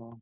हाँ,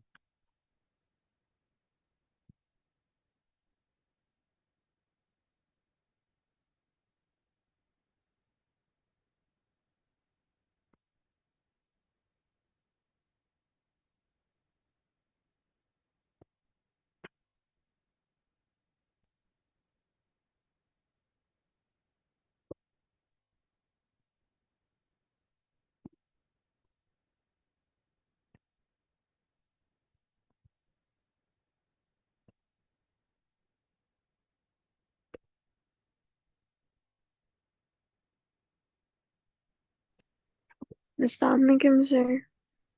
अस्सलाम वालेकुम सर।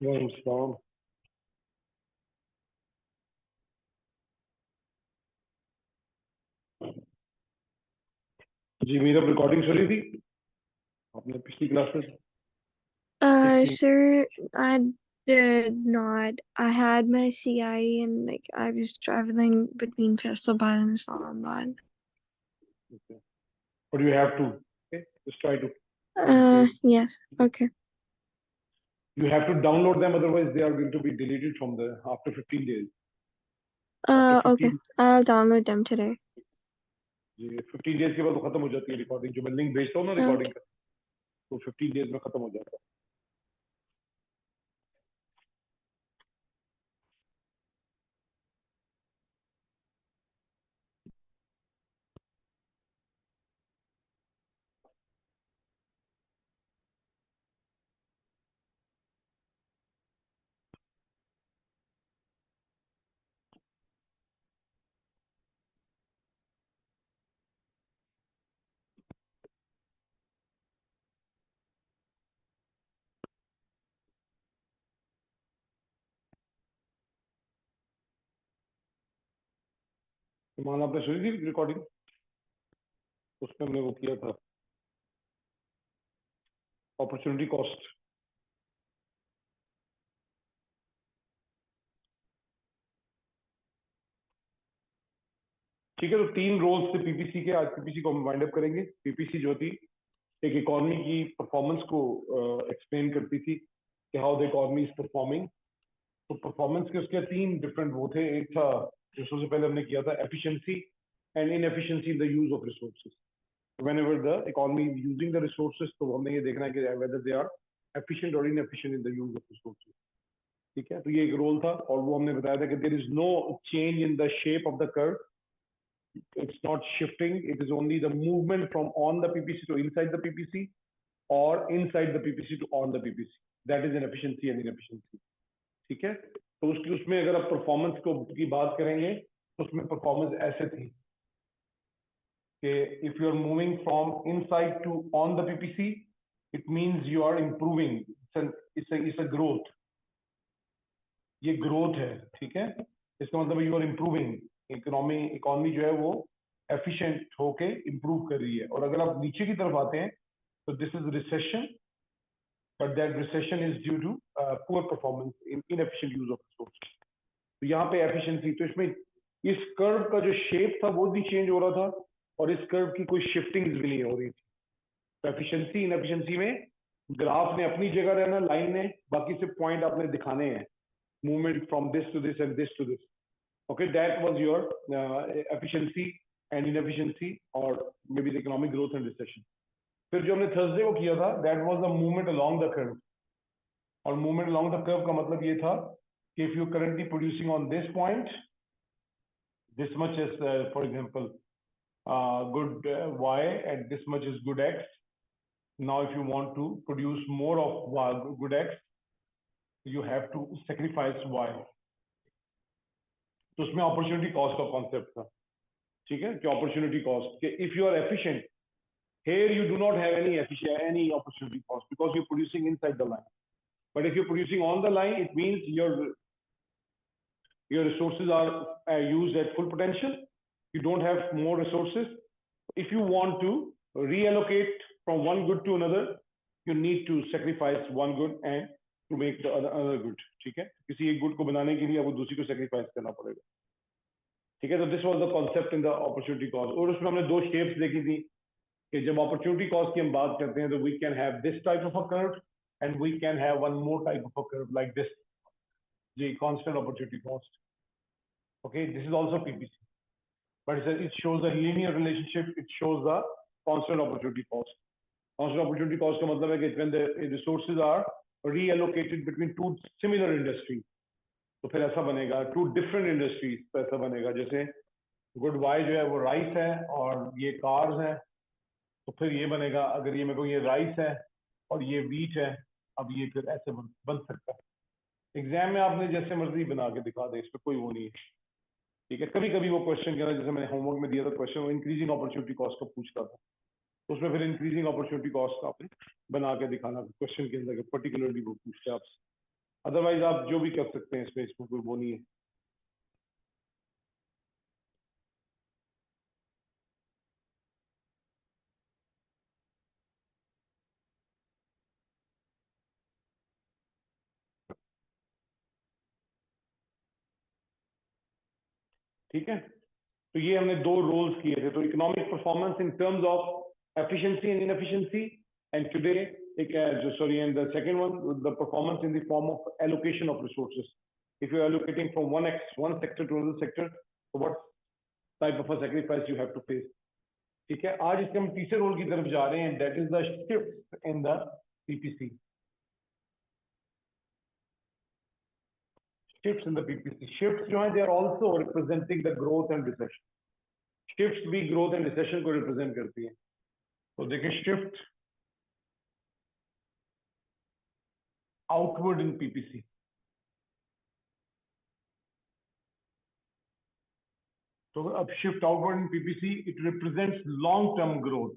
वालेकुम सलाम। जी मेरा रिकॉर्डिंग सुनी थी आपने पिछली क्लास में? पिछली Sir, I did not. I had my CIE and like I was traveling between Faisalabad and Islamabad. But you have to okay just try to in case Yes. Okay. you have to download them, otherwise they are going to be deleted from the after 15 days. After Okay. 15 I'll download them today. Ji 15 days के बाद वो खत्म हो जाती है recording, जो मैं link भेजता हूँ ना रिकॉर्डिंग Okay. का, तो 15 डेज में खत्म हो जाता है। तो मान आपने सुनी थी रिकॉर्डिंग, उसमें हमने वो किया था अपॉर्चुनिटी कॉस्ट। ठीक है, तो 3 रोल्स थे पीपीसी के, आज पीपीसी को हम वाइंड अप करेंगे। पीपीसी जो थी एक इकोनॉमी की परफॉर्मेंस को एक्सप्लेन करती थी कि how the economy is performing. तो परफॉर्मेंस के उसके 3 डिफरेंट वो थे। एक था जो सबसे पहले हमने किया था efficiency and inefficiency in the use of resources. whenever the economy is using the resources, तो हमने ये देखना है कि whether they are efficient or inefficient in the use of resources। ठीक है, तो ये एक रोल था, और वो हमने बताया था कि there is no change in the shape of the curve, it's not shifting, it is only the movement from on the PPC to inside the PPC or inside the PPC to on the PPC, that is inefficiency and inefficiency। ठीक है, तो उसकी उसमें अगर आप performance को की बात करेंगे तो उसमें परफॉर्मेंस ऐसे थी कि if you are moving from inside to on the PPC, it means you are improving, it's a growth, ये ग्रोथ है। ठीक है, इसका मतलब यू आर इम्प्रूविंग इकोनॉमी जो है वो एफिशिएंट होके इम्प्रूव कर रही है। और अगर आप नीचे की तरफ आते हैं तो this is recession, but that recession is due to poor performance in inefficient use of resource. तो यहाँ पे एफिशिएंसी, तो इसमें इस कर्व का जो शेप था वो भी चेंज हो रहा था, और इस कर्व की कोई शिफ्टिंग भी नहीं हो रही थी। तो एफिशिएंसी इनएफिशिएंसी में ग्राफ ने अपनी जगह रहना, लाइन ने बाकी से पॉइंट आपने दिखाने हैं, movement from this to this and this to this। Okay, that was your efficiency and inefficiency, or maybe the economic growth and recession। फिर जो हमने थर्सडे को किया था, that was the movement along the curve। और movement along the curve का मतलब ये था कि if you currently producing on this point, this much is for example good y and this much is good x। Now if you want to produce more of y, good x, you have to sacrifice y। तो उसमें opportunity cost का concept था। ठीक है, कि opportunity cost के if you are efficient, here you do not have any opportunity cost because you're producing inside the line। but if you're producing on the line, it means your resources are used at full potential, you don't have more resources। if you want to reallocate from one good to another, you need to sacrifice one good and to make the other good। ठीक है, किसी एक good को बनाने के लिए आपको दूसरी को सेक्रीफाइस करना पड़ेगा। ठीक है, तो this was the concept in the opportunity cost. और उसमें हमने 2 शेप्स देखी थी कि जब अपॉर्चुनिटी कॉस्ट की हम बात करते हैं तो we can have this type of a curve and we can have one more type of a curve like this. जी, constant opportunity cost. Okay, this is also PPC, but it shows a linear relationship. It shows the constant opportunity cost. Constant opportunity cost का मतलब है कि when the resources are reallocated between two similar industries, तो फिर ऐसा बनेगा two different industries, तो ऐसा बनेगा जैसे गुड बाय जो है वो राइस है और ये कार्स है, तो फिर ये बनेगा अगर ये मेरे को ये राइस है और ये वीट है, अब ये फिर ऐसे बन सकता है। एग्जाम में आपने जैसे मर्जी बना के दिखा दें, इसमें कोई वो नहीं है, ठीक है। कभी कभी वो क्वेश्चन कहना, जैसे मैंने होमवर्क में दिया था क्वेश्चन, वो इंक्रीजिंग अपॉर्चुनिटी कॉस्ट का पूछता था, तो उसमें फिर इंक्रीजिंग अपॉर्चुनिटी कॉस्ट का आपने बना के दिखाना क्वेश्चन के अंदर, पर्टिकुलरली वो पूछते हैं आपसे। अदरवाइज आप जो भी कर सकते हैं इसमें कोई वो नहीं है। ठीक है, तो ये हमने दो रोल्स किए थे, तो economic performance in terms of efficiency and inefficiency, and today एक जो sorry and the second one the performance in the form of allocation of resources. If you are allocating from one sector to another sector, तो what type of a sacrifice you have to face. ठीक है, आज इसके हम तीसरे role की तरफ जा रहे हैं, that is the shift in the PPC. Shifts in the PPC, shifts जो है they are also representing the growth and recession. Shifts भी ग्रोथ एंड रिसेशन को रिप्रेजेंट करती है। तो देखिए, shift outward in PPC. So अब shift outward in PPC, it represents long-term growth.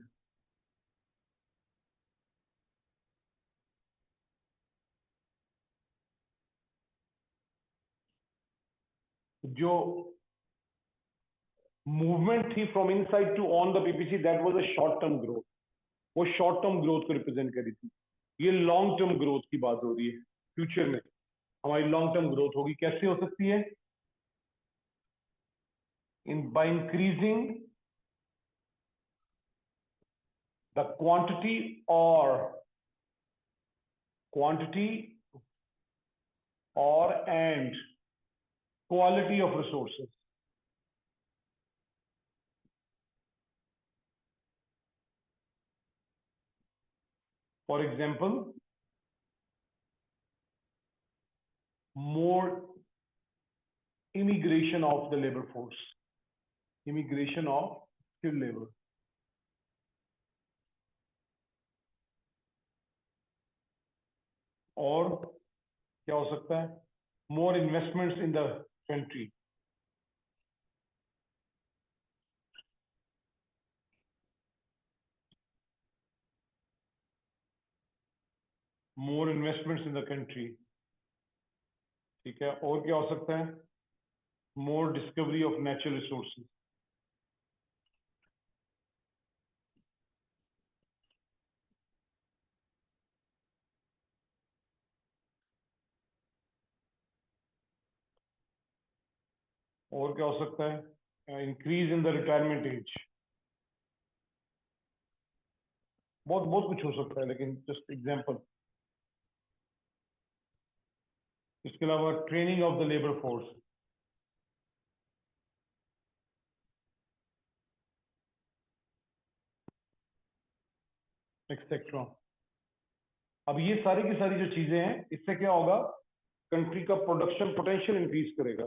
जो movement थी from inside to on the PPC, that was a short-term growth. वो short-term growth को represent करी थी। ये long-term growth की बात हो रही है। फ्यूचर में हमारी long-term growth होगी, कैसे हो सकती है? By increasing the quantity and quality of resources. For example, more immigration of the labor force, immigration of skilled labor. और क्या हो सकता है? More investments in the country. More investments in the country. ठीक है, और क्या हो सकता है? More discovery of natural resources. और क्या हो सकता है? Increase in the retirement age. बहुत बहुत कुछ हो सकता है, लेकिन just example. इसके अलावा training of the labor force. Etcetera. अब ये सारी की सारी जो चीजें हैं, इससे क्या होगा? कंट्री का प्रोडक्शन पोटेंशियल इंक्रीज करेगा।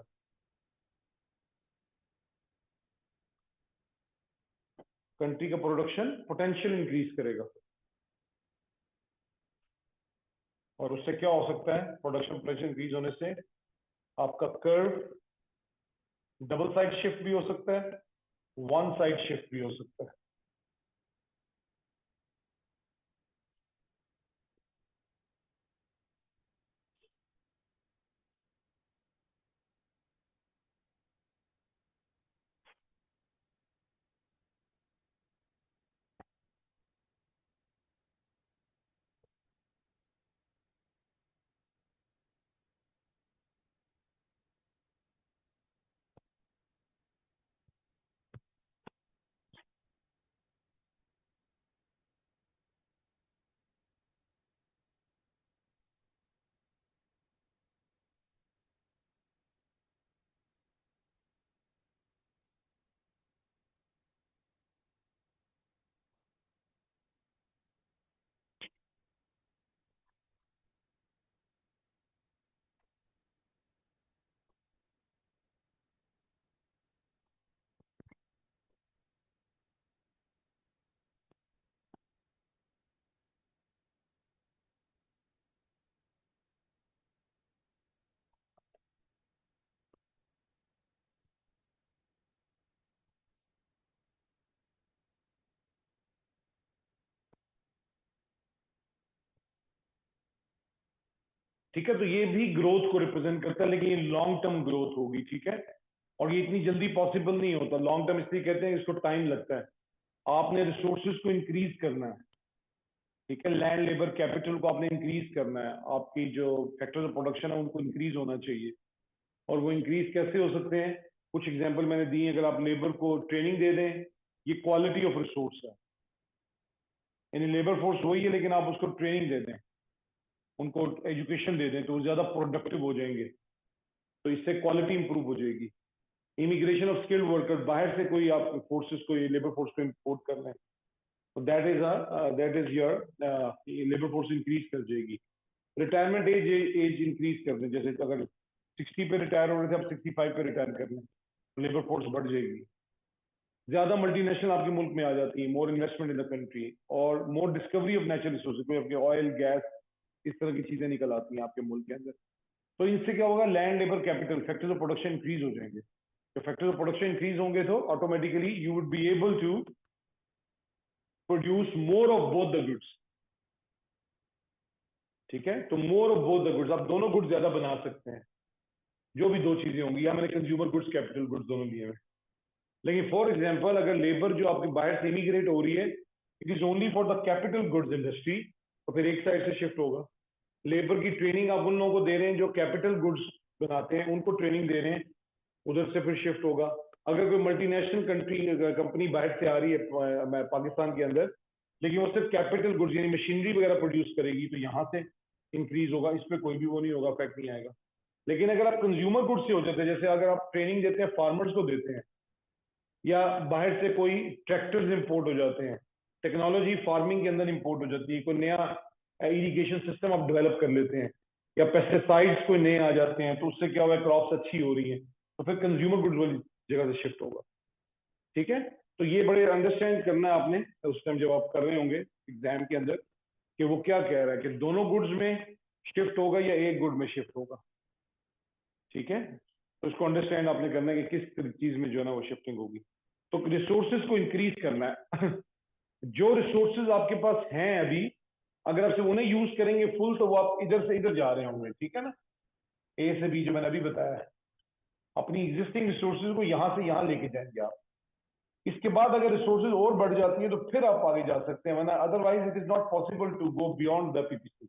कंट्री का प्रोडक्शन पोटेंशियल इंक्रीज करेगा, और उससे क्या हो सकता है? प्रोडक्शन पोटेंशियल इंक्रीज होने से आपका कर्व डबल साइड शिफ्ट भी हो सकता है, वन साइड शिफ्ट भी हो सकता है। ठीक है, तो ये भी ग्रोथ को रिप्रेजेंट करता है, लेकिन ये लॉन्ग टर्म ग्रोथ होगी, ठीक है। और ये इतनी जल्दी पॉसिबल नहीं होता, लॉन्ग टर्म इसलिए कहते हैं इसको टाइम लगता है। आपने रिसोर्सेज को इंक्रीज करना है, ठीक है, लैंड लेबर कैपिटल को आपने इंक्रीज करना है, आपकी जो फैक्टर्स ऑफ प्रोडक्शन है उनको इंक्रीज होना चाहिए। और वो इंक्रीज कैसे हो सकते हैं, कुछ एग्जांपल मैंने दी है। अगर आप लेबर को ट्रेनिंग दे दें, ये क्वालिटी ऑफ रिसोर्स है, यानी लेबर फोर्स वही है लेकिन आप उसको ट्रेनिंग दे दें, उनको एजुकेशन दे दें, तो वो ज्यादा प्रोडक्टिव हो जाएंगे, तो इससे क्वालिटी इंप्रूव हो जाएगी। इमिग्रेशन ऑफ स्किल्ड वर्कर, बाहर से कोई आप फोर्सेस को, लेबर फोर्स को इम्पोर्ट कर रहे हैं, तो that is your labour force increase कर जाएगी। रिटायरमेंट एज इंक्रीज कर दें, जैसे अगर 60 पे रिटायर हो रहे थे, अब 65 पे रिटायर कर लें, लेबर फोर्स बढ़ जाएगी। ज्यादा मल्टीनेशनल आपके मुल्क में आ जाती है, more investment in the country और मोर डिस्कवरी ऑफ नेचुरल रिसोर्सेज, कोई अपने ऑयल गैस इस तरह की चीजें निकल आती हैं आपके मुल्क के अंदर। तो इनसे क्या होगा, land labour capital factors of production increase हो जाएंगे। तो फैक्टर्स ऑफ प्रोडक्शन इंक्रीज होंगे तो automatically you would be able to produce more of both the goods, ठीक है। तो more of both the goods, आप दोनों गुड्स ज्यादा बना सकते हैं, जो भी दो चीजें होंगी, या मैंने कंज्यूमर गुड्स कैपिटल गुड्स दोनों लिए हैं। लेकिन फॉर एग्जांपल अगर लेबर जो आपके बाहर से इमिग्रेट हो रही है, it is only for the capital goods industry, तो फिर एक साइड से शिफ्ट होगा। लेबर की ट्रेनिंग आप उन लोगों को दे रहे हैं जो कैपिटल गुड्स बनाते हैं, उनको ट्रेनिंग दे रहे हैं, उधर से फिर शिफ्ट होगा। अगर कोई मल्टीनेशनल कंपनी बाहर से आ रही है पाकिस्तान के अंदर, लेकिन वो सिर्फ कैपिटल गुड्स यानी मशीनरी वगैरह प्रोड्यूस करेगी, तो यहाँ से इंक्रीज होगा, इस पर कोई भी वो नहीं होगा, इफेक्ट नहीं आएगा। लेकिन अगर आप कंज्यूमर गुड्स से हो जाते हैं, जैसे अगर आप ट्रेनिंग देते हैं फार्मर्स को देते हैं, या बाहर से कोई ट्रैक्टर्स इंपोर्ट हो जाते हैं, टेक्नोलॉजी फार्मिंग के अंदर इंपोर्ट हो जाती है, कोई नया इरिगेशन सिस्टम आप डेवलप कर लेते हैं, या पेस्टिसाइड्स कोई नए आ जाते हैं, तो उससे क्या हुआ, क्रॉप्स अच्छी हो रही हैं, तो फिर कंज्यूमर गुड्स वाली जगह से शिफ्ट होगा, ठीक है। तो ये बड़े अंडरस्टैंड करना है आपने उस टाइम जब आप कर रहे होंगे एग्जाम के अंदर, कि वो क्या कह रहा है, कि दोनों गुड्स में शिफ्ट होगा या एक गुड में शिफ्ट होगा, ठीक है। तो इसको अंडरस्टैंड आपने करना है कि किस चीज में जो है ना वो शिफ्टिंग होगी। तो रिसोर्सेज को इंक्रीज करना है जो रिसोर्सेज आपके पास हैं अभी, अगर आप सिर्फ उन्हें यूज करेंगे फुल, तो वो आप इधर से इधर जा रहे होंगे, ठीक है ना। ए से बी जो मैंने अभी बताया है, अपनी एग्जिस्टिंग रिसोर्सेज को यहां से यहां लेके जाएंगे आप। इसके बाद अगर रिसोर्सेज और बढ़ जाती है तो फिर आप आगे जा सकते हैं, वरना otherwise it is not possible to go beyond the PPC.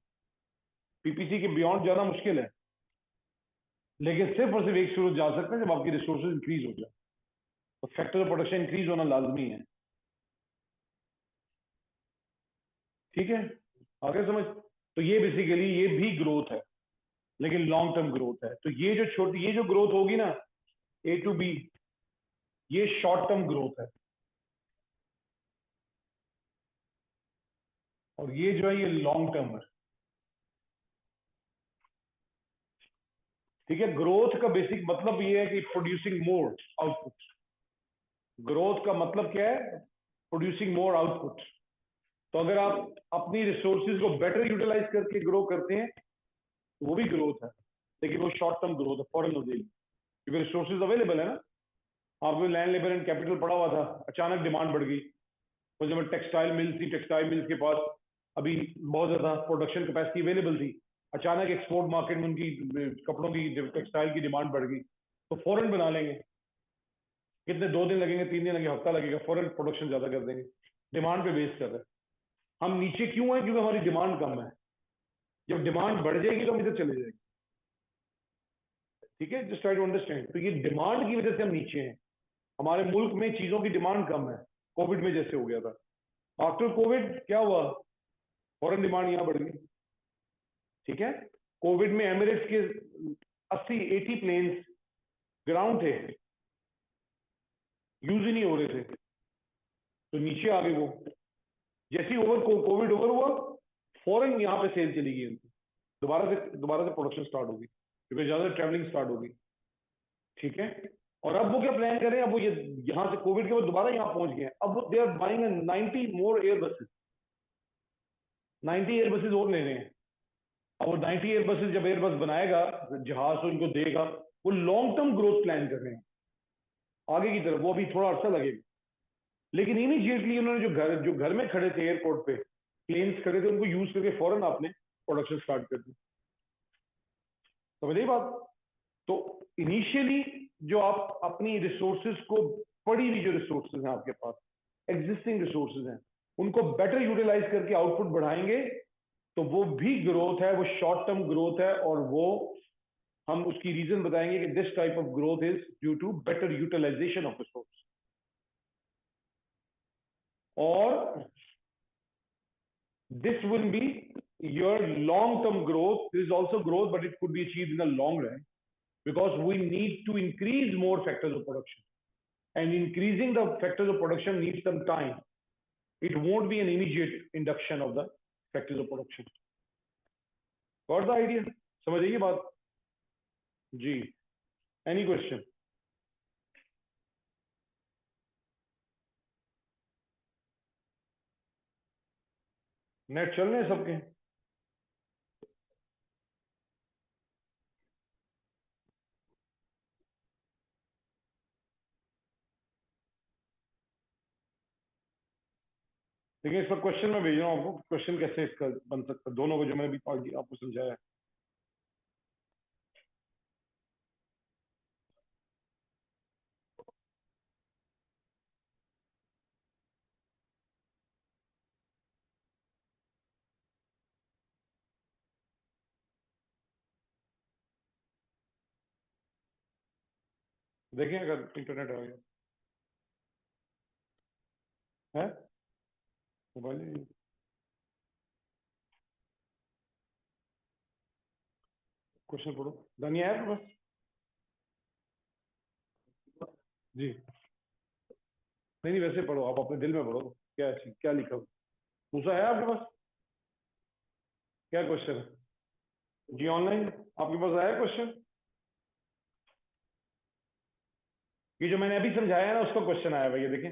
PPC के बियॉन्ड जाना मुश्किल है, लेकिन सिर्फ और सिर्फ एक सूरत जा सकते हैं जब आपकी रिसोर्सेज इंक्रीज हो जाए, तो फैक्टर ऑफ प्रोडक्शन इंक्रीज होना लाजमी है, ठीक है। आगे समझ। तो ये बेसिकली ये भी ग्रोथ है, लेकिन लॉन्ग टर्म ग्रोथ है। तो ये जो ग्रोथ होगी ना, ए टू बी, ये शॉर्ट टर्म ग्रोथ है, और ये जो है ये लॉन्ग टर्म है, ठीक है। ग्रोथ का बेसिक मतलब ये है कि प्रोड्यूसिंग मोर आउटपुट। ग्रोथ का मतलब क्या है, प्रोड्यूसिंग मोर आउटपुट। तो अगर आप अपनी रिसोर्सेज को बेटर यूटिलाइज करके ग्रो करते हैं, तो वो भी ग्रोथ है, लेकिन वो शॉर्ट टर्म ग्रोथ है, फॉरन हो जाएगी, क्योंकि रिसोर्सेज अवेलेबल है ना। आपको लैंड लेबर एंड कैपिटल पड़ा हुआ था, अचानक डिमांड बढ़ गई, तो जब टेक्सटाइल मिल थी, टेक्सटाइल मिल्स के पास अभी बहुत ज्यादा प्रोडक्शन कैपेसिटी अवेलेबल थी, अचानक एक्सपोर्ट मार्केट में उनकी कपड़ों की टेक्सटाइल की डिमांड बढ़ गई, तो फौरन बना लेंगे। कितने 2 दिन लगेंगे, 3 दिन लगेंगे, हफ्ता लगेगा, फौरन प्रोडक्शन ज्यादा कर देंगे, डिमांड पे बेस कर रहे हैं। हम नीचे क्यों है, क्योंकि हमारी डिमांड कम है। जब डिमांड बढ़ जाएगी तो हम इधर चले जाएंगे, ठीक है। Just try to understand. तो ये डिमांड की वजह से हम नीचे हैं, हमारे मुल्क में चीजों की डिमांड कम है, कोविड में जैसे हो गया था। आफ्टर कोविड क्या हुआ, फॉरेन डिमांड यहां बढ़ गई, ठीक है। कोविड में एमिरेट्स के 80-80 प्लेन्स ग्राउंड थे, यूज ही नहीं हो रहे थे, तो नीचे आ गए वो। जैसे ही कोविड ओवर हुआ, फॉरेन यहाँ पे सेल चली गई उनकी, दोबारा से प्रोडक्शन स्टार्ट होगी, क्योंकि ज्यादा ट्रैवलिंग स्टार्ट होगी, ठीक है। और अब वो क्या प्लान कर रहे हैं, अब वो ये यहाँ से कोविड के बाद दोबारा यहाँ पहुंच गए हैं, अब वो they are buying 90 more Airbuses, 90 Airbuses और ले रहे हैं। अब वो 90 एयर बसेस जब एयरबस बनाएगा, जहाज तो इनको देगा, वो लॉन्ग टर्म ग्रोथ प्लान कर रहे हैं आगे की तरफ, वो अभी थोड़ा अर्सा लगेगा। लेकिन इमीडिएटली उन्होंने जो घर में खड़े थे एयरपोर्ट पे, प्लेन्स खड़े थे, उनको यूज करके फौरन आपने प्रोडक्शन स्टार्ट कर दी। समझिए बात। तो इनिशियली जो आप अपनी रिसोर्सेज को, पड़ी हुई जो रिसोर्सेज हैं आपके पास, एग्जिस्टिंग रिसोर्सेज हैं, उनको बेटर यूटिलाइज करके आउटपुट बढ़ाएंगे तो वो भी ग्रोथ है, वो शॉर्ट टर्म ग्रोथ है, और वो हम उसकी रीजन बताएंगे कि this type of growth is due to better utilisation of resource. और this will be your long term growth. There is also growth, but it could be achieved in the long run, because we need to increase more factors of production, and increasing the factors of production needs some time. It won't be an immediate induction of the factors of production. Got the idea? समझ आइए बात जी? Any question? Net चल रहे हैं सबके? देखिए, इसका question मैं भेज रहा हूँ आपको, क्वेश्चन कैसे इसका बन सकता है, दोनों को जो मैंने अभी आपको समझाया है। देखिए अगर इंटरनेट आ गया है, मोबाइल क्वेश्चन पढ़ो। दानिया है आपके पास? जी नहीं नहीं, वैसे पढ़ो, आप अपने दिल में पढ़ो, क्या क्या लिखा हो। मूसा है आपके पास? क्या क्वेश्चन है जी? ऑनलाइन आपके पास आया क्वेश्चन? ये जो मैंने अभी समझाया है ना, उसका क्वेश्चन आया भैया, देखें,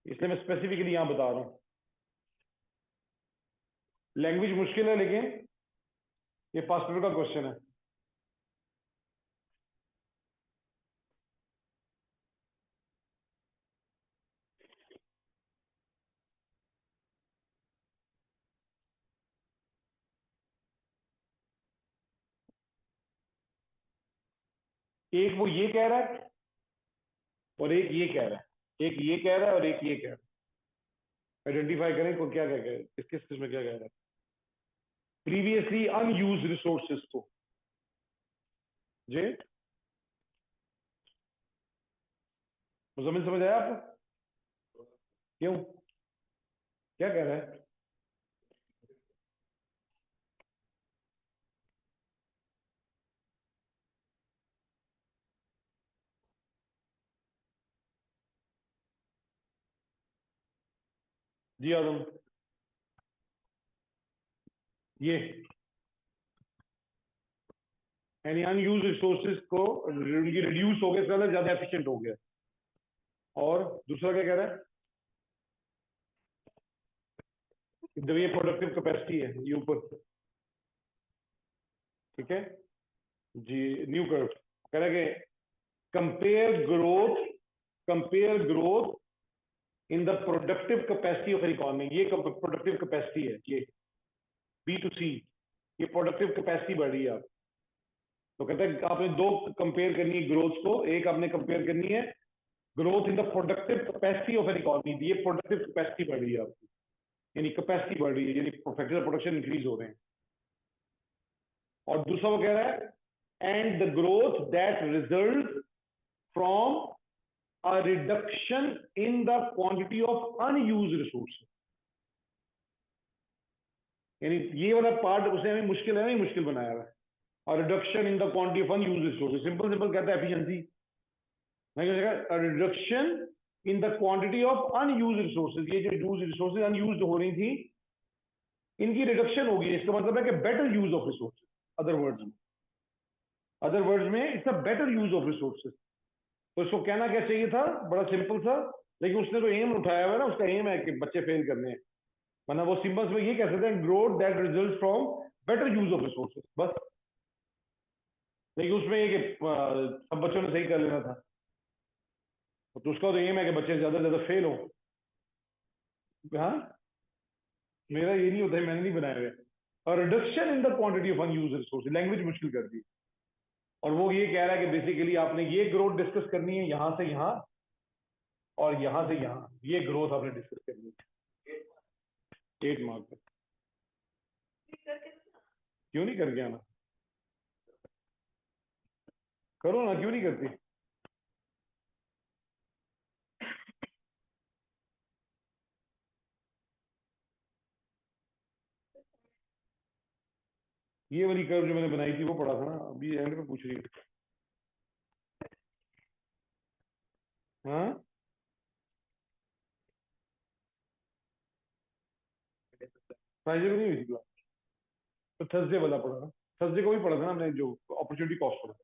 इसलिए मैं स्पेसिफिकली यहां बता रहा हूँ। लैंग्वेज मुश्किल है, लेकिन ये पास्ट पेपर का क्वेश्चन है। एक वो ये कह रहा है, और एक ये कह रहा है, एक ये कह रहा है और एक ये कह रहा है। आइडेंटिफाई करें को क्या क्या कह रहा है, किस किस में क्या कह रहा है। प्रीवियसली अनयूज रिसोर्सेज को जे मुजम्मिल समझ आया आपको? क्यों, क्या कह रहा है? जी आदम, ये यानी अनयूज रिसोर्सेज को उनकी रिड्यूस हो गया, ज्यादा एफिशिएंट हो गया। और दूसरा क्या कह रहा है? जब ये प्रोडक्टिव कैपेसिटी है ये ऊपर, ठीक है जी, न्यू कर्व कह रहा है कि compare growth in the productive capacity of economy. ये प्रोडक्टिव कैपेसिटी है, ये B2C, ये प्रोडक्टिव कैपेसिटी बढ़ रही है। आप तो कहते हैं आपने दो कंपेयर करनी है ग्रोथ को, एक आपने कंपेयर करनी है growth in the productive capacity of an economy. ये प्रोडक्टिव कैपेसिटी बढ़ रही है आपकी, यानी कैपेसिटी बढ़ रही है, यानी फैक्टर प्रोडक्शन इंक्रीज हो रहे हैं। और दूसरा वो कह रहा है and the growth that result from a reduction in the quantity of unused resource. यानी ये वाला पार्ट उसने हमें मुश्किल है, नहीं मुश्किल बनाया हुआ है। और reduction in the quantity of unused resources, simple simple कहता है एफिशिएंसी। नहीं, reduction in the quantity of unused resources. ये जो यूज रिसोर्सेज अनयूज्ड हो रही थी, इनकी रिडक्शन होगी। इसका मतलब है कि better use of resources. Other words में it's a better use of resources. तो इसको कहना क्या चाहिए था? बड़ा सिंपल सा, लेकिन उसने तो एम उठाया हुआ है ना, उसका एम है कि बच्चे फेल करने हैं। वरना वो सिंपल में ये कह सकते हैं growth that result from better use of resources, बस। लेकिन उसमें ये कि सब बच्चों ने सही कर लेना था, तो उसका तो एम है कि बच्चे ज्यादा से ज्यादा फेल हो। हाँ, मेरा ये नहीं होता है, मैंने नहीं बनाया हुआ। और reduction in the quantity of unused resources, language मुश्किल कर दी। और वो ये कह रहा है कि बेसिकली आपने ये ग्रोथ डिस्कस करनी है यहां से यहां और यहां से यहां, ये ग्रोथ आपने डिस्कस करनी है 8 मार्क पे। क्यों नहीं करके आना? करो ना, क्यों नहीं करती? ये वाली कर्व जो मैंने बनाई थी वो पढ़ा था ना, अभी एंड में पूछ रही है। हाँ, फ्राइडे को नहीं हुई थी क्लास, तो थर्सडे वाला पढ़ा था। थर्सडे को भी पढ़ा था ना हमने, जो अपॉर्चुनिटी कॉस्ट पढ़ा।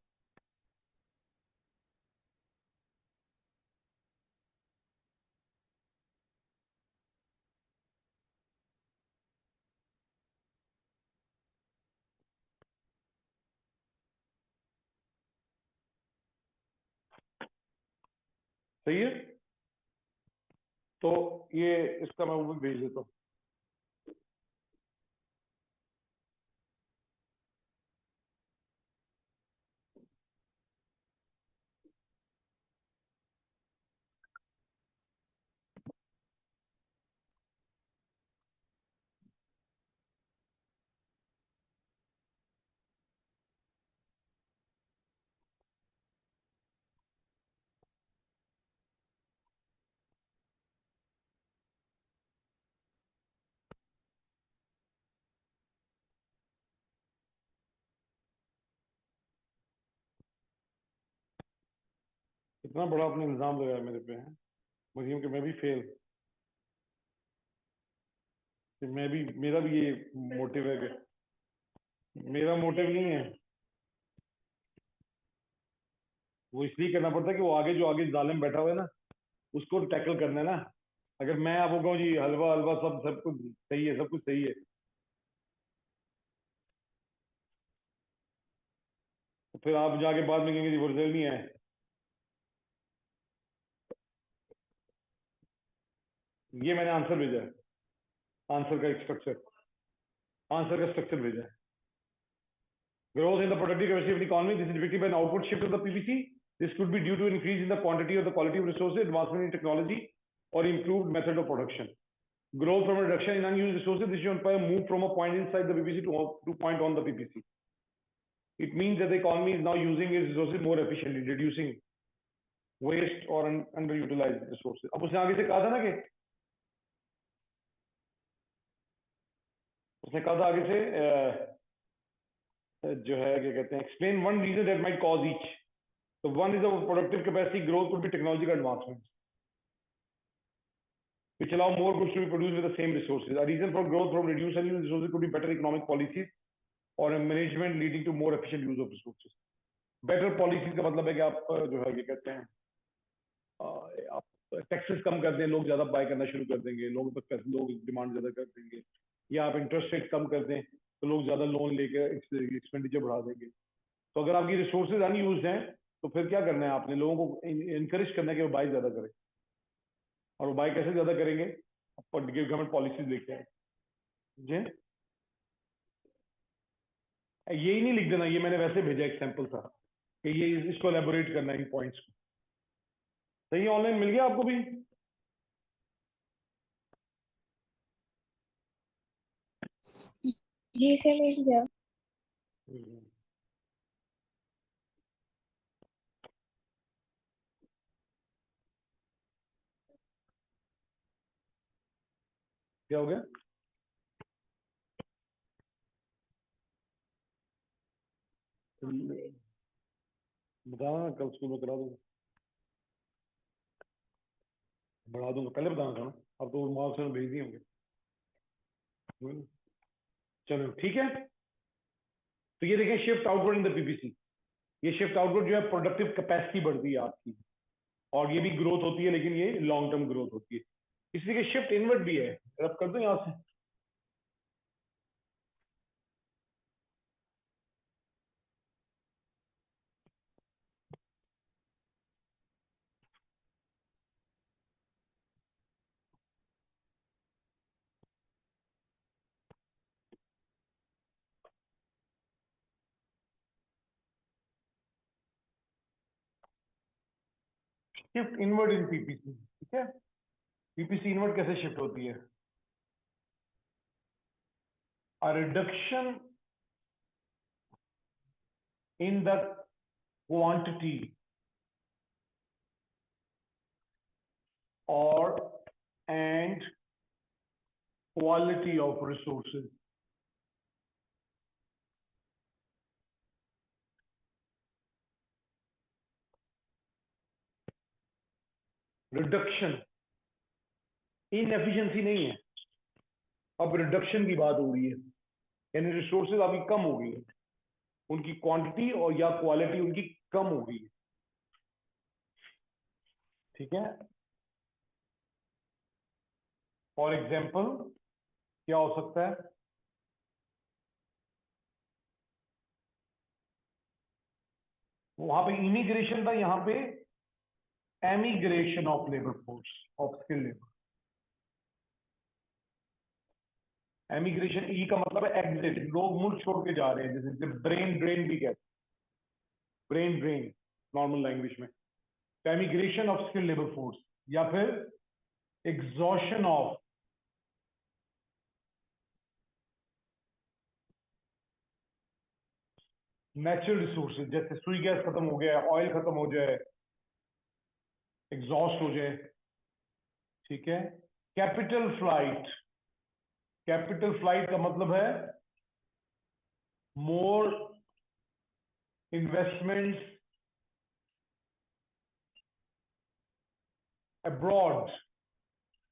सही है, तो ये इसका मैं वो भेज देता हूँ। इतना बड़ा अपने इल्जाम लगाया मेरे पे है मरियम, कि मैं भी फेल, कि मैं भी, मेरा भी ये मोटिव है कि मेरा मोटिव नहीं है। वो इसलिए करना पड़ता है कि वो आगे जो आगे जालिम बैठा हुआ है ना, उसको टैकल करना है ना। अगर मैं आपको कहूँ जी हलवा हलवा सब सब कुछ सही है, सब कुछ सही है, तो फिर आप जाके बाद में कहेंगे जी वो रिजल्ट नहीं है। ये मैंने आंसर भेजा है, आंसर का एक स्ट्रक्चर, आंसर का स्ट्रक्चर भेजा है। Growth in the productive capacity of the economy. This is depicted by an output shift of the PPC. This could be due to increase in the quantity or the quality of resources, advancement in technology, or improved method of production. Growth from a reduction in unused resources. This should imply a move from a point inside the PPC to point on the PPC. It means that the economy is now using its resources more efficiently, reducing waste or underutilized resources. अब उसने आगे से कहा था ना कि उसने कहा था आगे से जो है क्या कहते हैं, explain one reason that might cause each. So one is the productive capacity growth could be technological advancements, which allow more goods to be produced with the same resources. A reason for growth from reduced unused resources could be better economic policies or a management leading to more efficient use of resources. Better policies का मतलब है कि आप जो है क्या कहते हैं, आप टैक्सेस कम कर दें, लोग ज्यादा बाय करना शुरू कर देंगे, लोग डिमांड ज्यादा कर देंगे, या आप इंटरेस्ट रेट कम कर दें तो लोग ज्यादा लोन लेकर एक्सपेंडिचर बढ़ा देंगे। तो अगर आपकी रिसोर्सेज अनयूज हैं तो फिर क्या करना है, आपने लोगों को इनकरेज करना है कि वो बाय ज्यादा करें। और वो बाय कैसे ज्यादा करेंगे? गवर्नमेंट पॉलिसीज लेके आए जी। यही नहीं लिख देना, ये मैंने वैसे भेजा एक सैंपल था कि ये इसको एलेबोरेट करना है इन पॉइंट्स को। सही, ऑनलाइन मिल गया आपको भी? जी सर मिल गया। क्या हो गया? बताना, कल स्कूल में करा दूंगा, बढ़ा दूंगा, पहले बताना था ना। अब तो मार्क्स में भेज दिए होंगे। चलो ठीक है, तो ये देखें shift outward in the PPC. ये शिफ्ट आउटवर्ड जो है प्रोडक्टिव कैपेसिटी बढ़ती है आपकी, और ये भी ग्रोथ होती है, लेकिन ये लॉन्ग टर्म ग्रोथ होती है। इसलिए शिफ्ट इनवर्ड भी है। अब कर दो यहां से। शिफ्ट इनवर्ड इन पीपीसी, ठीक है। पीपीसी इनवर्ड कैसे शिफ्ट होती है? A reduction in the quantity or and quality of resources. Reduction, inefficiency नहीं है, अब रिडक्शन की बात हो रही है, यानी रिसोर्सेज अभी कम हो गई है, उनकी क्वांटिटी और या क्वालिटी उनकी कम हो गई है, ठीक है। फॉर एग्जाम्पल क्या हो सकता है? वहां पे इमिग्रेशन था, यहां पे emigration of labour force, of skill labour. Emigration, E का मतलब है एग्जिट, लोग मुल्क छोड़ के जा रहे हैं, जैसे ब्रेन ड्रेन भी कहते हैं, ब्रेन ड्रेन नॉर्मल लैंग्वेज में। Emigration of skill labour force, या फिर एग्जॉशन ऑफ नेचुरल रिसोर्सेज, जैसे सुई गैस खत्म हो गया, ऑयल खत्म हो जाए, एग्जॉस्ट हो जाए, ठीक है। कैपिटल फ्लाइट, कैपिटल फ्लाइट का मतलब है मोर इन्वेस्टमेंट्स अब्रॉड,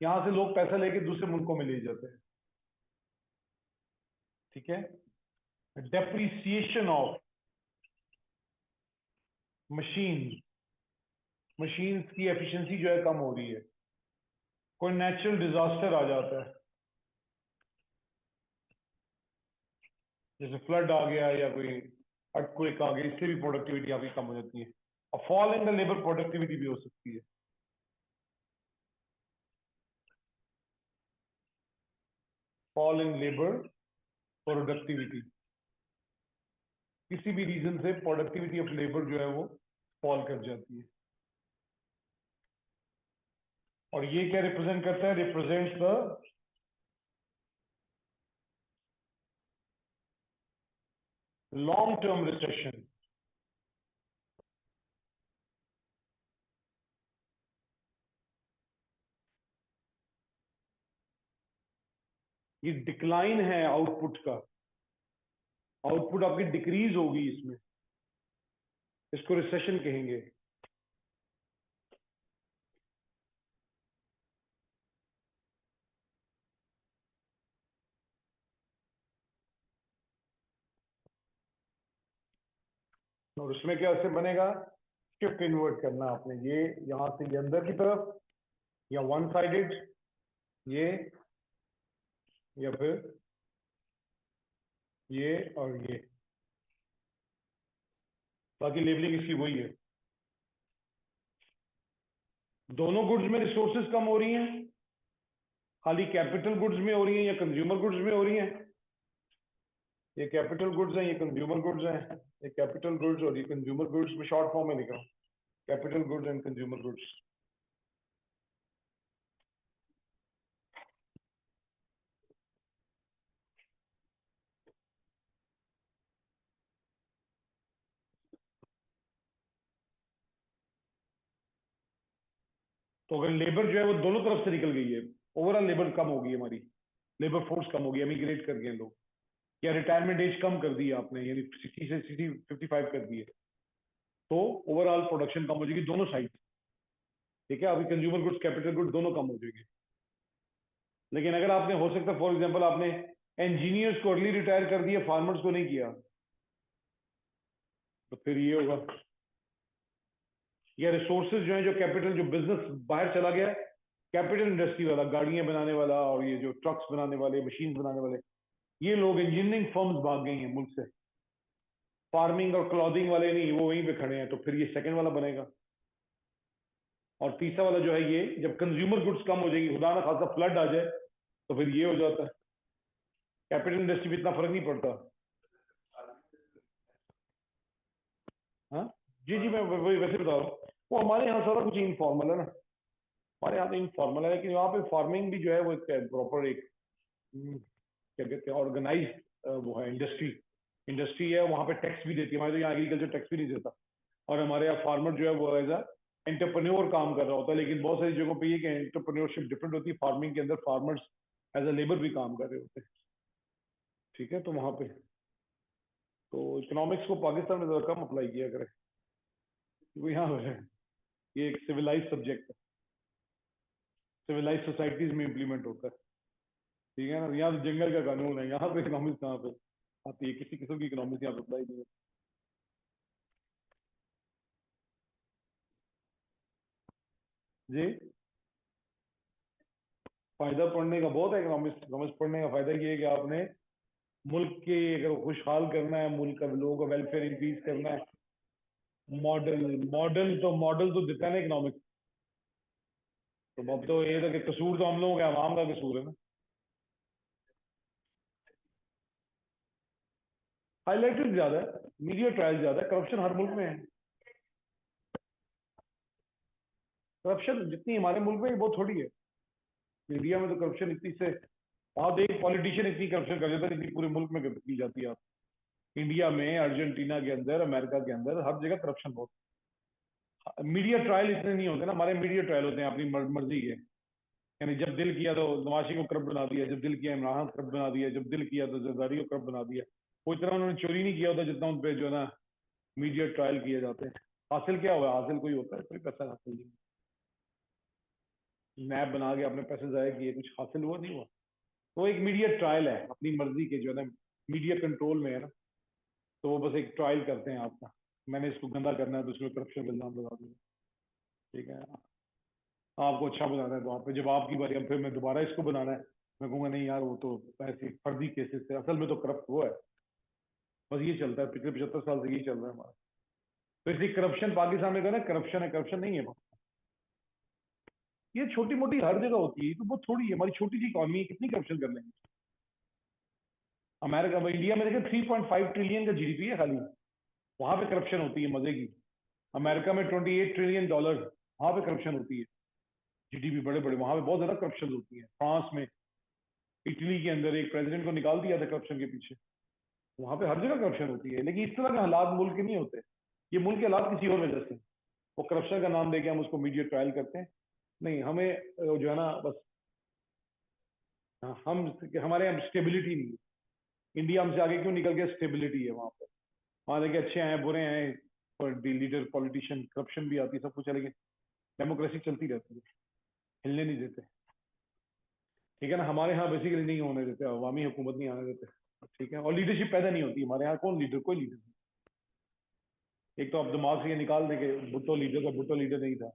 यहां से लोग पैसा लेके दूसरे मुल्कों में ले जाते हैं, ठीक है। डेप्रिसिएशन ऑफ मशीन, मशीन्स की एफिशिएंसी जो है कम हो रही है, कोई नेचुरल डिजास्टर आ जाता है, जैसे फ्लड आ गया या कोई अर्थक्वेक आ गया, इससे भी प्रोडक्टिविटी आपकी कम हो जाती है, और fall in the labour productivity भी हो सकती है। फॉल इन लेबर प्रोडक्टिविटी, किसी भी रीजन से प्रोडक्टिविटी ऑफ लेबर जो है वो फॉल कर जाती है, और ये क्या रिप्रेजेंट करता है? Represents the long term recession. ये डिक्लाइन है आउटपुट का, आउटपुट आपकी डिक्रीज होगी इसमें, इसको रिसेशन कहेंगे। और उसमें क्या ऐसे बनेगा? शिफ्ट इन्वर्ट करना आपने, ये यहां से ये अंदर की तरफ, या वन साइडेड, ये, या फिर ये और ये, बाकी लेबलिंग इसकी वही है। दोनों गुड्स में रिसोर्सेज कम हो रही हैं, खाली कैपिटल गुड्स में हो रही हैं या कंज्यूमर गुड्स में हो रही हैं? ये कैपिटल गुड्स हैं, ये कंज्यूमर गुड्स हैं, ये कैपिटल गुड्स और ये कंज्यूमर गुड्स में शॉर्ट फॉर्म में लिखा हूं, capital goods and consumer goods. तो अगर लेबर जो है वो दोनों तरफ से निकल गई है, ओवरऑल लेबर कम होगी हमारी, लेबर फोर्स कम होगी, एमिग्रेट कर गए लोग, या रिटायरमेंट एज कम कर दी आपने, यानी 60 से 55 कर दिए, तो ओवरऑल प्रोडक्शन कम हो जाएगी दोनों साइड, ठीक है। अभी कंज्यूमर गुड्स कैपिटल गुड्स दोनों कम हो जाएंगे। लेकिन अगर आपने, हो सकता है फॉर एग्जाम्पल आपने इंजीनियर्स को अर्ली रिटायर कर दिया, फार्मर्स को नहीं किया, तो फिर ये होगा। या रिसोर्सेज जो है, जो कैपिटल, जो बिजनेस बाहर चला गया, कैपिटल इंडस्ट्री वाला, गाड़ियां बनाने वाला और ये जो ट्रक्स बनाने वाले, मशीन बनाने वाले, ये लोग इंजीनियरिंग फर्म्स भाग गई हैं मुल्क से, फार्मिंग और क्लॉथिंग वाले नहीं, वो वहीं पे खड़े हैं, तो फिर ये सेकंड वाला बनेगा। और तीसरा वाला जो है, ये जब कंज्यूमर गुड्स कम हो जाएगी, खुदा ना खासा फ्लड आ जाए, तो फिर ये हो जाता है। कैपिटल इंडस्ट्री में इतना फर्क नहीं पड़ता। हाँ जी जी, मैं वही वैसे बता रहा हूँ, वो हमारे यहाँ सारा कुछ इनफॉर्मल है ना, हमारे यहाँ तो इनफॉर्मल है, लेकिन यहाँ पे फार्मिंग भी जो है वो प्रॉपर एक क्या कहते हैं ऑर्गेनाइज वो है इंडस्ट्री, इंडस्ट्री है, वहाँ पे टैक्स भी देती है। हमारे तो यहाँ एग्रीकल्चर टैक्स भी नहीं देता, और हमारे यहाँ फार्मर जो है वो एज अ एंटरप्रेन्योर काम कर रहा होता है। लेकिन बहुत सारी जगहों पे ये कि एंटरप्रेन्योरशिप डिफरेंट होती है, फार्मिंग के अंदर फार्मर्स एज अ लेबर भी काम कर रहे होते हैं। ठीक है, तो वहाँ पे तो इकोनॉमिक्स को पाकिस्तान में ज़रा कम अप्लाई किया करें, क्योंकि यहाँ है ये एक सिविलाइज सब्जेक्ट है, सिविलाइज सोसाइटीज में इम्प्लीमेंट होता है। ठीक है ना, यहाँ तो जंगल का कानून है, यहाँ पे इकोनॉमिक्स कहाँ पे आती है, किसी किस्म की इकोनॉमिक्स यहाँ पे अप्लाई नहीं है। जी, फायदा पढ़ने का बहुत है, इकोनॉमिक्स इकोनॉमिक्स पढ़ने का फायदा ये है कि आपने मुल्क के अगर खुशहाल करना है, मुल्क का लोगों का वेलफेयर इंक्रीज करना है, मॉडल मॉडल तो देता है ना इकोनॉमिक्स। तो अब तो ये था कि कसूर तो हम लोगों का आवाम का कसूर है ना। हाईलाइटेड ज्यादा है, मीडिया ट्रायल ज्यादा है, करप्शन हर मुल्क में है। करप्शन जितनी हमारे मुल्क में है, बहुत थोड़ी है। मीडिया में तो करप्शन इतनी से, वहां तो एक पॉलिटिशियन इतनी करप्शन कर देता है जितनी पूरे मुल्क में की जाती है। आप इंडिया में, अर्जेंटीना के अंदर, अमेरिका के अंदर, हर जगह करप्शन बहुत। मीडिया ट्रायल इतने नहीं होते ना, हमारे मीडिया ट्रायल होते हैं अपनी मर्जी के। यानी जब दिल किया तो नवाज शरीफ को करप्ट बना दिया, जब दिल किया इमरान खान को करप्ट बना दिया, जब दिल किया तो जरदारी को करप्ट बना दिया। वो इतना उन्होंने चोरी नहीं किया होता जितना उन पे जो है ना मीडिया ट्रायल किए जाते हैं। हासिल क्या हुआ, हासिल कोई होता है, कोई पैसा हासिल नहीं। नैब बना के अपने पैसे जाए किए, कुछ हासिल हुआ नहीं हुआ। तो एक मीडिया ट्रायल है, अपनी मर्जी के जो है ना, मीडिया कंट्रोल में है ना, तो वो बस एक ट्रायल करते हैं आपका, मैंने इसको गंदा करना है तो उसमें करप्शन का इल्जाम लगा दूंगा। ठीक है, आपको अच्छा बनाना है तो आप पे, जब आपकी बारी, अब फिर मैं दोबारा इसको बनाना है, मैं कहूंगा नहीं यार वो तो ऐसे फर्जी केसेस थे, असल में तो करप्ट वो है। बस ये चलता है, पिछले 75 साल से यही चल रहा है हमारा। तो इसलिए करप्शन पाकिस्तान में कहना करप्शन है, करप्शन नहीं है। ये छोटी मोटी हर जगह होती है, तो बहुत थोड़ी है, हमारी छोटी सी इकॉनमी कितनी करप्शन कर लेंगे। अमेरिका में, इंडिया में देखिए 3.5 ट्रिलियन का जीडीपी है खाली, वहां पे करप्शन होती है मजे की। अमेरिका में $28 ट्रिलियन, वहां पे करप्शन होती है। जीडीपी बड़े बड़े, वहां पे बहुत ज्यादा करप्शन होती है। फ्रांस में, इटली के अंदर एक प्रेसिडेंट को निकाल दिया था करप्शन के पीछे। वहां पे हर जगह करप्शन होती है, लेकिन इस तरह के हालात मुल्क के नहीं होते। ये मुल्क के हालात किसी और वजह से, वो करप्शन का नाम देके हम उसको मीडिया ट्रायल करते हैं। नहीं, हमें जो है ना बस, हम हमारे यहाँ स्टेबिलिटी नहीं है। इंडिया हमसे आगे क्यों निकल गया, स्टेबिलिटी है वहां पर। वहां देखिए अच्छे हैं बुरे हैं, और लीडर पॉलिटिशियन, करप्शन भी आती है, सब कुछ है, लेकिन डेमोक्रेसी चलती रहती है, हिलने नहीं देते। ठीक है ना, हमारे यहाँ बेसिकली नहीं होने देते, अवामी हुकूमत नहीं आने देते। ठीक है, और लीडरशिप पैदा नहीं होती हमारे यहाँ, कौन लीडर, कोई लीडर नहीं। एक तो अब दिमाग से ये निकाल देंगे, भुट्टो लीडर का, भुट्टो लीडर नहीं था।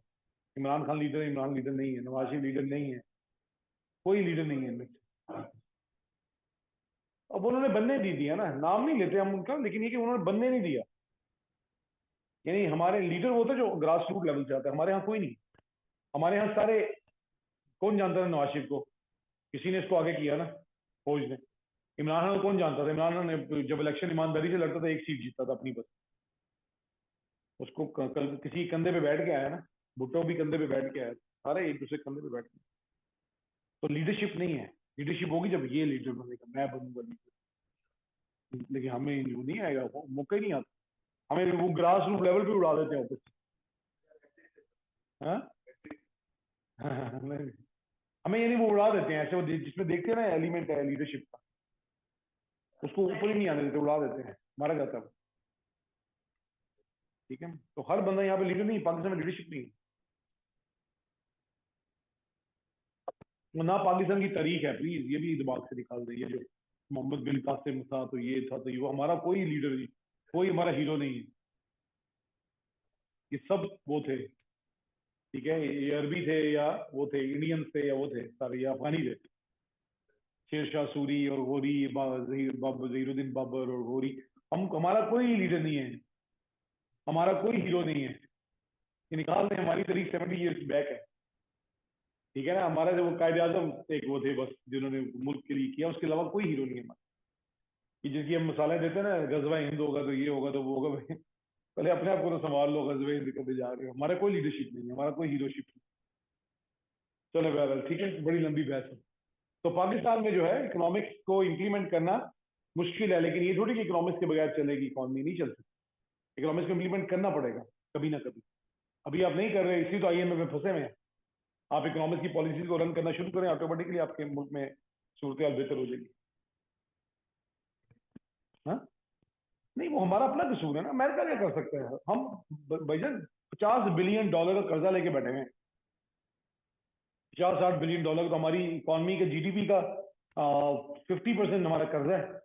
इमरान खान लीडर है, इमरान लीडर नहीं है। नवाज शरीफ लीडर नहीं है, कोई लीडर नहीं है इनमें। अब उन्होंने बनने नहीं दिया ना, नाम नहीं लेते हम उनका, लेकिन ये कि उन्होंने बनने नहीं दिया। यानी हमारे लीडर वो थे जो ग्रास रूट लेवल से आता है, हमारे यहाँ कोई नहीं। हमारे यहाँ सारे, कौन जानता था नवाज शरीफ को, किसी ने इसको आगे किया ना, फौज ने। इमरान खान को कौन जानता था, इमरान खान ने जब इलेक्शन ईमानदारी से लड़ता था, एक सीट जीतता था अपनी बस। उसको कल किसी कंधे पे बैठ के आया ना, भुट्टो भी कंधे पे बैठ के आया, सारे एक दूसरे कंधे पे बैठ के। तो लीडरशिप नहीं है, लीडरशिप होगी जब ये लीडर बनेगा, मैं बनूंगा लीडर। लेकिन हमें वो नहीं आएगा, वो मौका ही नहीं आता। हमें वो ग्रास रूट लेवल पे उड़ा देते हैं ऑफिस। हाँ नहीं, हमें ये नहीं, वो उड़ा देते हैं ऐसे, वो जिसमें देखते हैं ना एलिमेंट है लीडरशिप का, उसको ऊपर ही नहीं आने देते, उड़ा देते हैं, मारा जाता है वो। ठीक है, तो हर बंदा यहाँ पे लीडर नहीं, पाकिस्तान में लीडरशिप नहीं है। वो ना पाकिस्तान की तारीख है, प्लीज ये भी दिमाग से निकाल दे, ये जो मोहम्मद बिन कासिम था तो ये था तो ये, वो हमारा कोई लीडर नहीं, कोई हमारा हीरो नहीं है। ये सब वो थे। ठीक है, ये अरबी थे या वो थे, इंडियंस थे या वो थे, सारे ये अफगानी थे। शेरशाह सूरी और गौरी, जहीरुद्दीन बाबर और गौरी। हम, हमारा कोई लीडर नहीं है, हमारा कोई हीरो नहीं है। ये निकाल दें, हमारी तारीख 70 ईयर्स बैक है। ठीक है ना, हमारा जो कायदे आजम एक वो थे बस, जिन्होंने मुल्क के लिए किया, उसके अलावा कोई हीरो नहीं है हमारा। ये जिसकी हम मिसालें देते हैं ना, गजवा हिंद होगा तो ये होगा तो वो होगा, पहले अपने आप को तो संभाल लो, गजबे निकलते जा रहे हो, हमारा कोई लीडरशिप नहीं है, हमारा कोई हीरोशिप नहीं। चलो बहरहाल ठीक है, बड़ी लंबी बहस है। तो पाकिस्तान में जो है इकोनॉमिक्स को इम्प्लीमेंट करना मुश्किल है, लेकिन ये थोड़ी कि इकोनॉमिक्स के बगैर चलेगी इकॉनमी, नहीं चल सकती। इकोनॉमिक्स को इम्प्लीमेंट करना पड़ेगा कभी ना कभी। अभी आप नहीं कर रहे, इसी तो IMF में फंसे हुए हैं। आप इकोनॉमिक्स की पॉलिसीज को रन करना शुरू करें, ऑटोमेटिकली आपके मुल्क में सूरत हाल बेहतर हो जाएगी। हाँ, नहीं वो हमारा अपना कसूर है ना, अमेरिका क्या कर सकता है? हम भाईजान $50 बिलियन का कर्जा लेके बैठे हैं। 50-60 बिलियन डॉलर तो हमारी इकॉनमी के GDP का 50% हमारा कर्जा है।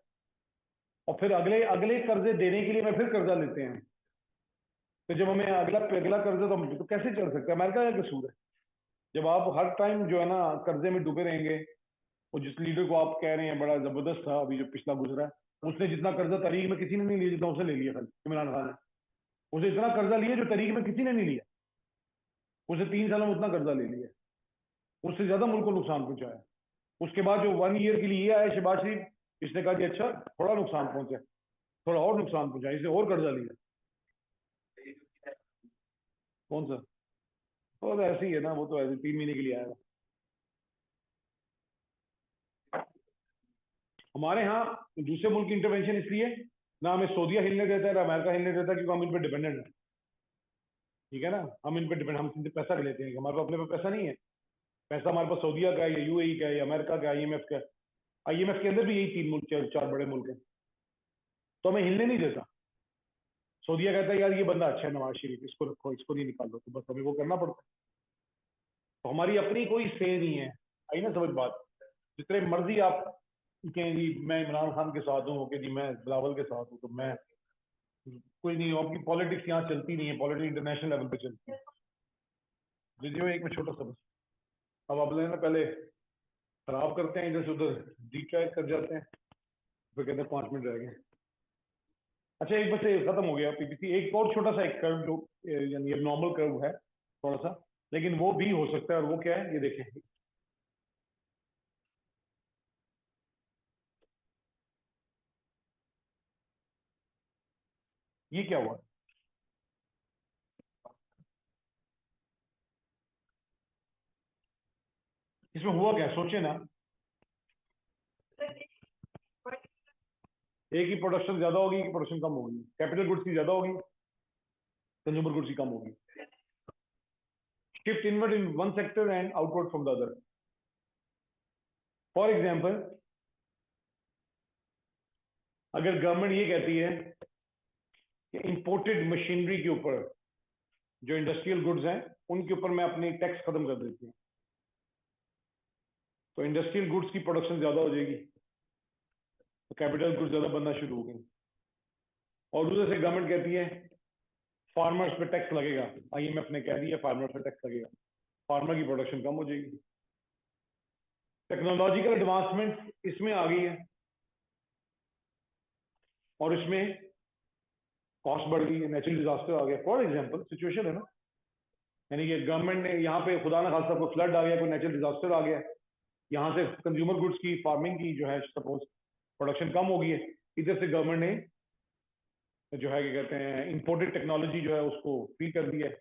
और फिर अगले अगले कर्जे देने के लिए मैं फिर कर्जा लेते हैं। तो जब हमें अगला अगला कर्जा तो कैसे चल सकता है? अमेरिका का कसूर है। जब आप हर टाइम जो है ना कर्जे में डूबे रहेंगे। और जिस लीडर को आप कह रहे हैं बड़ा जबरदस्त था अभी जो पिछला गुजरा है, उसने जितना कर्जा तारीख में किसी ने नहीं लिया जितना उसने ले लिया। खाली इमरान खान ने उसे इतना कर्जा लिया जो तारीख में किसी ने नहीं लिया। उसे 3 सालों में उतना कर्जा ले लिया, उससे ज्यादा मुल्क को नुकसान पहुंचाया। उसके बाद जो 1 ईयर के लिए ये आया शहबाज शरीफ, इसने कहा कि अच्छा थोड़ा नुकसान पहुंचा, थोड़ा और नुकसान पहुंचा, इसे और कर्जा लिया। कौन सा? वो तो ऐसे ही है ना, वो तो ऐसे 3 महीने के लिए आएगा। हमारे यहाँ दूसरे मुल्क की इंटरवेंशन इसलिए ना हमें सऊदीया हिलने देता है ना अमेरिका हिलने देता है, क्योंकि हम इन पर डिपेंडेंट है। ठीक है ना, हम इन पर डिपेंड, हम इनसे पैसा लेते हैं, हमारे पास अपने पे पैसा नहीं है। पैसा हमारे पास सऊदीया का है या UAE का है या अमेरिका का, IMF का। IMF के अंदर भी यही 3 मुल्क 4 बड़े मुल्क हैं। तो हमें हिलने नहीं देता। सऊदीया कहता है यार ये बंदा अच्छा है नवाज शरीफ, इसको रखो, इसको नहीं निकालो, तो बस हमें वो करना पड़ता है। तो हमारी अपनी कोई से नहीं है। आई ना समझ बात? जितने मर्जी आप कहें जी मैं इमरान खान के साथ हूँ, कि जी मैं बिलावल के साथ हूँ, तो मैं कोई नहीं हूँ। आपकी पॉलिटिक्स यहाँ चलती नहीं है, पॉलिटिक्स इंटरनेशनल लेवल पे चलती है। वीडियो एक में छोटा सा बस। अब आप लेना पहले खराब करते हैं, इधर से उधर डिट्रैक्ट कर जाते हैं, फिर कहते हैं 5 मिनट रह गए। अच्छा एक बस ये खत्म हो गया PPC। एक और छोटा सा एक कर्व जो यानी नॉर्मल कर्व है थोड़ा सा, लेकिन वो भी हो सकता है। और वो क्या है ये देखें। ये क्या हुआ? इसमें हुआ क्या सोचे ना। एक की प्रोडक्शन ज्यादा होगी, एक की प्रोडक्शन कम होगी। कैपिटल गुड्स की ज्यादा होगी, कंज्यूमर गुड्स की कम होगी। Shift inward in one sector and outward from the other. For example, अगर गवर्नमेंट ये कहती है कि इंपोर्टेड मशीनरी के ऊपर जो इंडस्ट्रियल गुड्स हैं उनके ऊपर मैं अपनी टैक्स खत्म कर देती हूँ, तो इंडस्ट्रियल गुड्स की प्रोडक्शन ज्यादा हो जाएगी, तो कैपिटल गुड्स ज्यादा बनना शुरू हो गई। और दूसरे से गवर्नमेंट कहती है फार्मर्स पे टैक्स लगेगा, IMF ने कह दिया फार्मर्स पे टैक्स लगेगा, फार्मर की प्रोडक्शन कम हो जाएगी। टेक्नोलॉजिकल एडवांसमेंट इसमें आ गई है और इसमें कॉस्ट बढ़ गई है, नेचुरल डिजास्टर आ गया। फॉर एग्जाम्पल सिचुएशन है ना, यानी कि गवर्नमेंट ने यहाँ पे खुदा ना खास्ता कोई फ्लड आ गया, कोई नेचुरल डिजास्टर आ गया, यहाँ से कंज्यूमर गुड्स की फार्मिंग की जो है सपोज प्रोडक्शन कम हो गई है, इधर से गवर्नमेंट ने जो है क्या कहते हैं इंपोर्टेड टेक्नोलॉजी जो है उसको फ्री कर दिया है,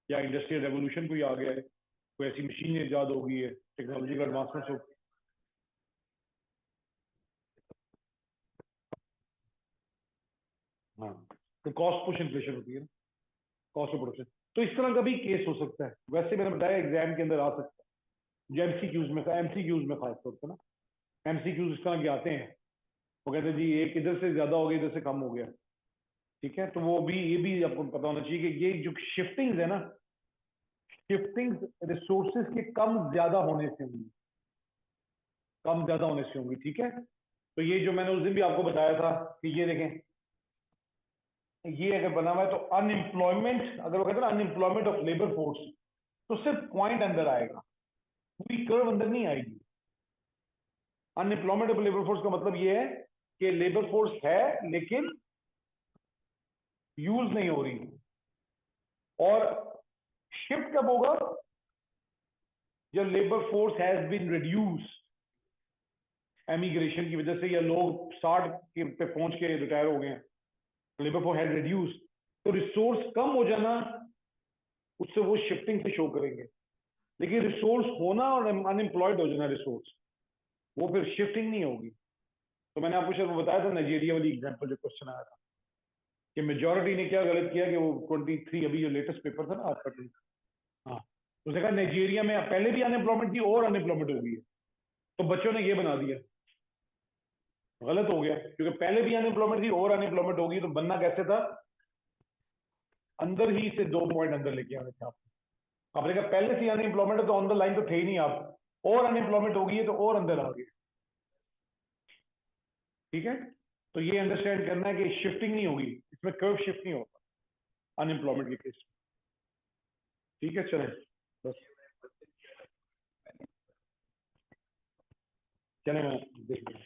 या इंडस्ट्रियल रेवोल्यूशन कोई आ गया है, कोई ऐसी मशीन ईजाद हो गई है, टेक्नोलॉजिकल एडवांसमेंट हो। हाँ, तो कॉस्ट पुश इन्फ्लेशन होती है ना, कॉस्ट ऑफ प्रोडक्शन। तो इस तरह का भी केस हो सकता है। वैसे मैंने बताया एग्जाम के अंदर आ सकता है, जो MCQs में खासतौर पर ना, MCQs इस तरह के आते हैं। वो कहते हैं जी एक इधर से ज्यादा हो गया, इधर से कम हो गया। ठीक है, तो वो भी ये भी आपको पता होना चाहिए कि ये जो शिफ्टिंग्स है ना, शिफ्टिंग्स रिसोर्सेज के कम ज्यादा होने से होंगी, कम ज्यादा होने से होंगी। ठीक है, तो ये जो मैंने उस दिन भी आपको बताया था कि ये देखें, ये अगर बना हुआ है तो अनएम्प्लॉयमेंट, अगर वो कहते हैं ना अनएम्प्लॉयमेंट ऑफ लेबर फोर्स, तो सिर्फ पॉइंट अंदर आएगा, पूरी कर्व अंदर नहीं आएगी। अनएम्प्लॉयमेंट ऑफ लेबर फोर्स का मतलब ये है कि लेबर फोर्स है लेकिन यूज नहीं हो रही। और शिफ्ट कब होगा? जब labour force has been reduce emigration की वजह से, या लोग 60 पे पहुंच के रिटायर हो गए हैं, लेबर फोर्स हैज रिड्यूस, तो रिसोर्स कम हो जाना, उससे वो शिफ्टिंग से शो करेंगे। लेकिन रिसोर्स होना और अनएम्प्लॉयड हो जाना रिसोर्स, वो फिर शिफ्टिंग नहीं होगी। तो मैंने आपको शायद बताया था नाइजीरिया वाली एग्जांपल, जो क्वेश्चन आया था कि मेजॉरिटी ने क्या गलत किया कि वो 23 अभी जो लेटेस्ट पेपर था ना आपका, हाँ, उसने कहा नाइजीरिया में पहले भी अनएम्प्लॉयमेंट थी और अनएम्प्लॉयमेंट हो गई है, तो बच्चों ने ये बना दिया, गलत हो गया, क्योंकि पहले भी अनएम्प्लॉयमेंट थी और अनएम्प्लॉयमेंट होगी, तो बनना कैसे था, अंदर ही से 2 पॉइंट अंदर लेके आने थे आप। आपने कहा पहले से अनएम्प्लॉयमेंट है तो ऑन द लाइन तो थे ही नहीं आप, और अनएम्प्लॉयमेंट हो गई है तो और अंदर आ गए। ठीक है, तो ये अंडरस्टैंड करना है कि शिफ्टिंग नहीं होगी, इसमें कर्व शिफ्ट नहीं होता अनएम्प्लॉयमेंट के केस में। ठीक है, चलें बस, चलें मैं देख लूँ।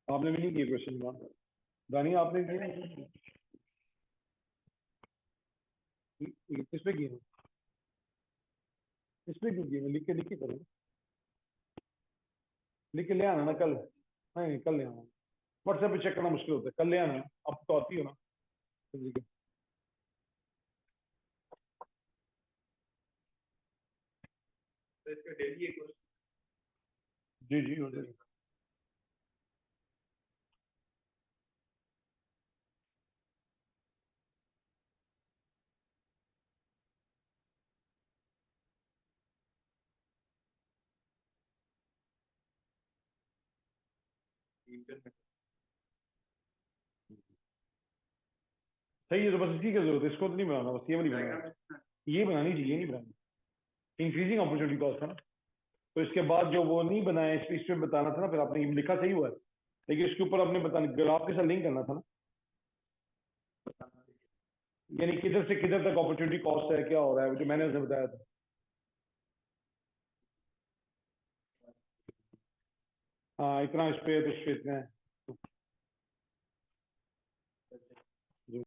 आपने भी नहीं किया क्वेश्चन, दानी आपने किया, किस पे किया, इस पे क्यों किया, लिख के करो, लिख के ले आना ना कल, नहीं कल ले आना, व्हाट्सएप पे चेक करना मुश्किल होता है, कल ले आना, अब तो आती हो ना, तो लिख के। जी जी हो जाएगा। सही है, तो बस इसी की जरूरत है, इसको तो नहीं बनाना, बस ये वाली बनाना, ये बनानी चाहिए, ये नहीं बनानी, इंक्रीजिंग अपॉर्चुनिटी कॉस्ट है ना। तो इसके बाद जो वो नहीं बनाया, इस पे बताना था ना, फिर आपने लिखा सही हुआ है, लेकिन इसके ऊपर आपने बताना, ग्राफ के साथ लिंक करना था ना, यानी किधर से किधर तक अपॉर्चुनिटी कॉस्ट है, क्या हो रहा है, जो मैंने उसे बताया था। हाँ, इतना इस पे है तो इस पे इतना है,